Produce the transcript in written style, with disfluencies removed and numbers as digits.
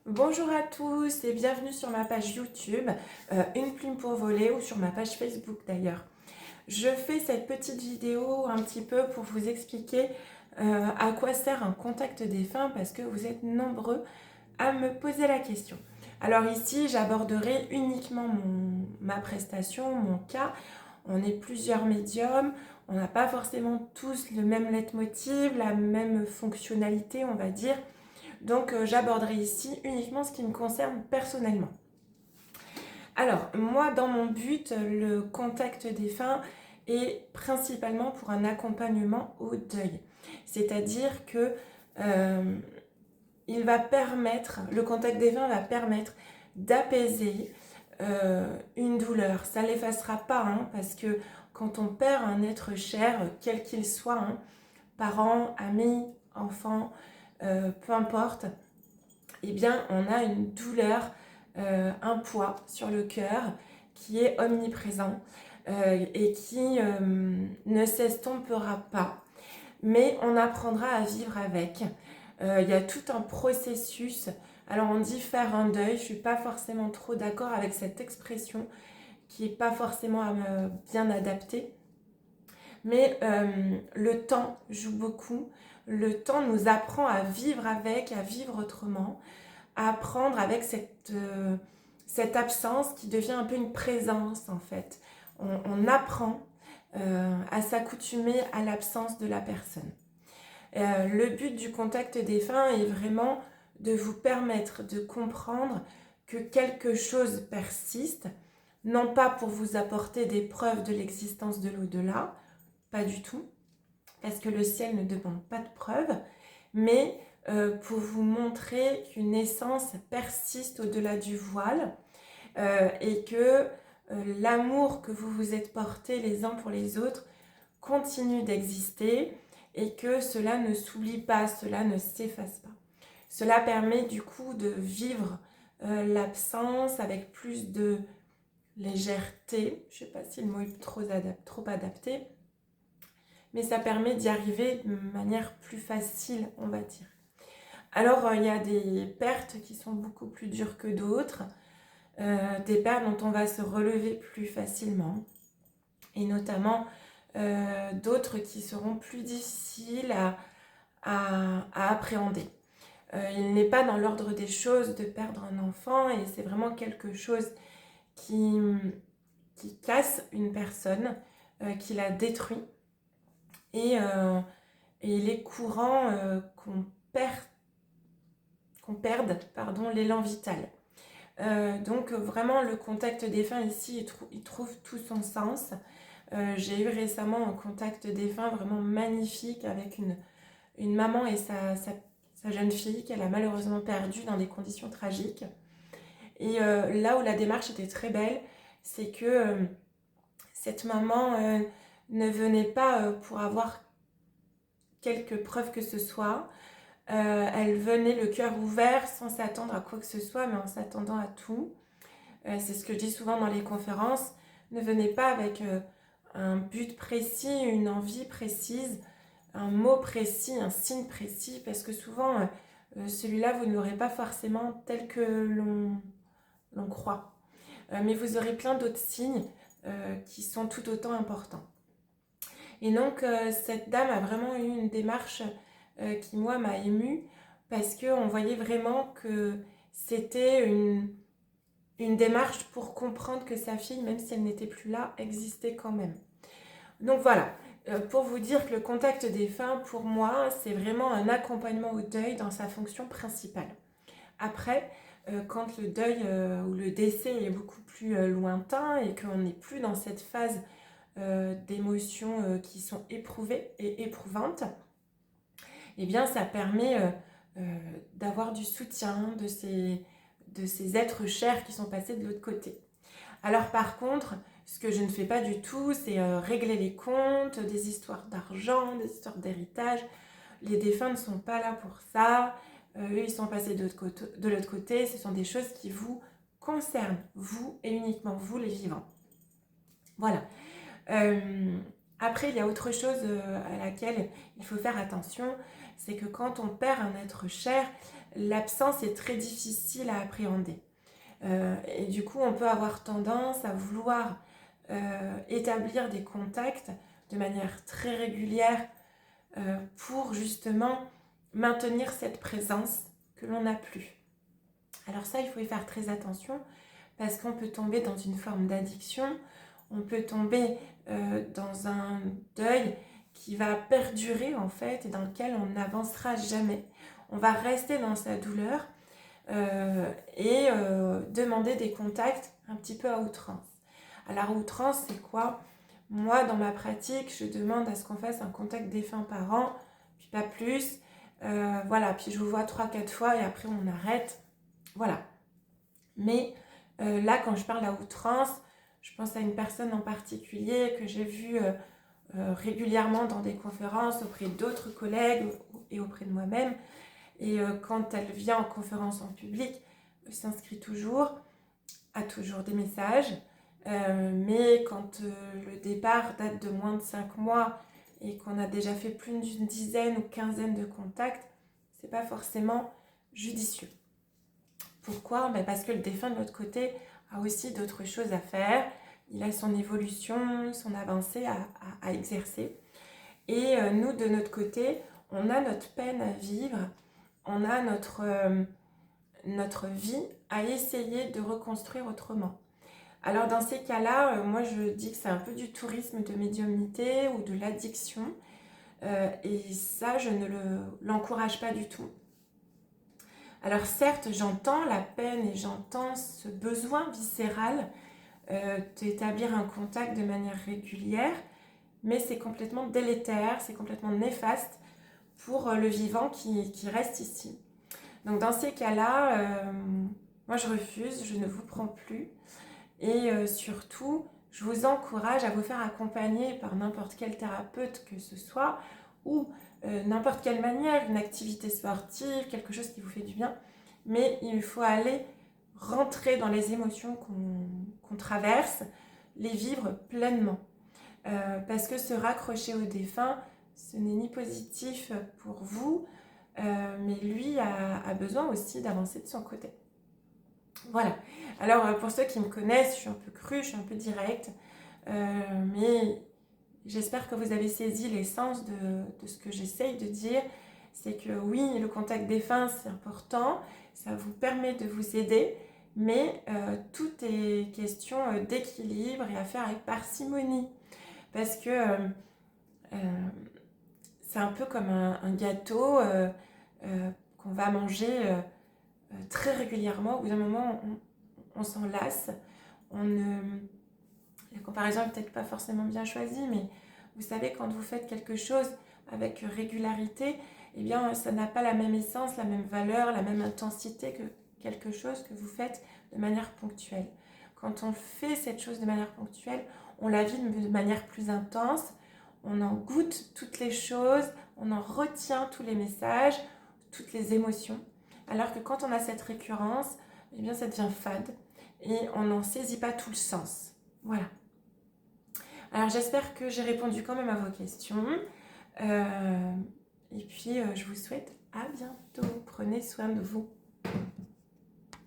Bonjour à tous et bienvenue sur ma page YouTube, Une plume pour voler, ou sur ma page Facebook d'ailleurs. Je fais cette petite vidéo un petit peu pour vous expliquer à quoi sert un contact défunt, parce que vous êtes nombreux à me poser la question. Alors ici, j'aborderai uniquement ma prestation, mon cas. On est plusieurs médiums, on n'a pas forcément tous le même leitmotiv, la même fonctionnalité, on va dire. Donc j'aborderai ici uniquement ce qui me concerne personnellement. Alors moi, dans mon but, le contact défunt est principalement pour un accompagnement au deuil. C'est-à-dire que le contact défunt va permettre d'apaiser une douleur. Ça ne l'effacera pas, parce que quand on perd un être cher, quel qu'il soit, parents, amis, enfants, peu importe, eh bien on a une douleur, un poids sur le cœur qui est omniprésent et qui ne s'estompera pas, mais on apprendra à vivre avec. Il y a tout un processus. Alors on dit faire un deuil, je ne suis pas forcément trop d'accord avec cette expression qui n'est pas forcément bien adaptée. Mais le temps joue beaucoup. Le temps nous apprend à vivre avec, à vivre autrement, à apprendre avec cette absence qui devient un peu une présence en fait. On apprend à s'accoutumer à l'absence de la personne. Le but du contact défunt est vraiment de vous permettre de comprendre que quelque chose persiste, non pas pour vous apporter des preuves de l'existence de l'au-delà, pas du tout, parce que le ciel ne demande pas de preuves, mais pour vous montrer qu'une essence persiste au-delà du voile et que l'amour que vous vous êtes porté les uns pour les autres continue d'exister et que cela ne s'oublie pas, cela ne s'efface pas. Cela permet du coup de vivre l'absence avec plus de légèreté. Je ne sais pas si le mot est trop adapté, mais ça permet d'y arriver de manière plus facile, on va dire. Alors, il y a des pertes qui sont beaucoup plus dures que d'autres, des pertes dont on va se relever plus facilement, et notamment d'autres qui seront plus difficiles à appréhender. Il n'est pas dans l'ordre des choses de perdre un enfant, et c'est vraiment quelque chose qui casse une personne, qui la détruit, et il est courant qu'on perde l'élan vital. Donc vraiment le contact défunt ici, il trouve tout son sens. J'ai eu récemment un contact défunt vraiment magnifique avec une maman et sa jeune fille qu'elle a malheureusement perdue dans des conditions tragiques. Et là où la démarche était très belle, c'est que cette maman ne venait pas pour avoir quelques preuves que ce soit. Elle venait le cœur ouvert, sans s'attendre à quoi que ce soit, mais en s'attendant à tout. C'est ce que je dis souvent dans les conférences. Ne venez pas avec un but précis, une envie précise, un mot précis, un signe précis, parce que souvent, celui-là, vous ne l'aurez pas forcément tel que l'on croit. Mais vous aurez plein d'autres signes qui sont tout autant importants. Et donc, cette dame a vraiment eu une démarche qui, moi, m'a émue, parce qu'on voyait vraiment que c'était une démarche pour comprendre que sa fille, même si elle n'était plus là, existait quand même. Donc voilà, pour vous dire que le contact défunt, pour moi, c'est vraiment un accompagnement au deuil dans sa fonction principale. Après, quand le deuil ou le décès est beaucoup plus lointain et qu'on n'est plus dans cette phase d'émotions qui sont éprouvées et éprouvantes, eh bien ça permet d'avoir du soutien de ces êtres chers qui sont passés de l'autre côté. Alors par contre, ce que je ne fais pas du tout, c'est régler les comptes, des histoires d'argent, des histoires d'héritage. Les défunts ne sont pas là pour ça. Eux, ils sont passés de l'autre côté. Ce sont des choses qui vous concernent, vous et uniquement vous, les vivants. Voilà. Après, il y a autre chose à laquelle il faut faire attention, c'est que quand on perd un être cher, l'absence est très difficile à appréhender. Et du coup, on peut avoir tendance à vouloir établir des contacts de manière très régulière pour justement maintenir cette présence que l'on n'a plus. Alors ça, il faut y faire très attention parce qu'on peut tomber dans une forme d'addiction, on peut tomber dans un deuil qui va perdurer en fait et dans lequel on n'avancera jamais. On va rester dans sa douleur et demander des contacts un petit peu à outrance. Alors outrance, c'est quoi? Moi, dans ma pratique, je demande à ce qu'on fasse un contact défunt par an, puis pas plus. Voilà, puis je vous vois 3-4 fois et après on arrête. Voilà. Mais là, quand je parle à outrance, je pense à une personne en particulier que j'ai vue régulièrement dans des conférences auprès d'autres collègues et auprès de moi-même. Et quand elle vient en conférence en public, elle s'inscrit toujours, a toujours des messages. Mais quand le départ date de moins de 5 mois et qu'on a déjà fait plus d'une dizaine ou quinzaine de contacts, c'est pas forcément judicieux. Pourquoi? Parce que le défunt de l'autre côté a aussi d'autres choses à faire. Il a son évolution, son avancée à exercer. Et nous, de notre côté, on a notre peine à vivre, on a notre vie à essayer de reconstruire autrement. Alors dans ces cas-là, moi je dis que c'est un peu du tourisme de médiumnité ou de l'addiction. Et ça, je ne l'encourage pas du tout. Alors certes, j'entends la peine et j'entends ce besoin viscéral d'établir un contact de manière régulière, mais c'est complètement délétère, c'est complètement néfaste pour le vivant qui reste ici. Donc dans ces cas-là, moi je refuse, je ne vous prends plus. Et surtout, je vous encourage à vous faire accompagner par n'importe quel thérapeute que ce soit, ou n'importe quelle manière, une activité sportive, quelque chose qui vous fait du bien. Mais il faut aller rentrer dans les émotions qu'on traverse, les vivre pleinement. Parce que se raccrocher au défunt, ce n'est ni positif pour vous, mais lui a besoin aussi d'avancer de son côté. Voilà. Alors pour ceux qui me connaissent, je suis un peu crue, je suis un peu directe, mais j'espère que vous avez saisi l'essence de ce que j'essaye de dire. C'est que oui, le contact défunt, c'est important, ça vous permet de vous aider, mais tout est question d'équilibre et à faire avec parcimonie. Parce que c'est un peu comme un gâteau qu'on va manger très régulièrement. Au bout d'un moment, on s'en lasse. La comparaison n'est peut-être pas forcément bien choisie, mais vous savez, quand vous faites quelque chose avec régularité, eh bien, ça n'a pas la même essence, la même valeur, la même intensité que quelque chose que vous faites de manière ponctuelle. Quand on fait cette chose de manière ponctuelle, on la vit de manière plus intense, on en goûte toutes les choses, on en retient tous les messages, toutes les émotions. Alors que quand on a cette récurrence, eh bien, ça devient fade et on n'en saisit pas tout le sens. Voilà. Alors j'espère que j'ai répondu quand même à vos questions. Et puis je vous souhaite à bientôt. Prenez soin de vous.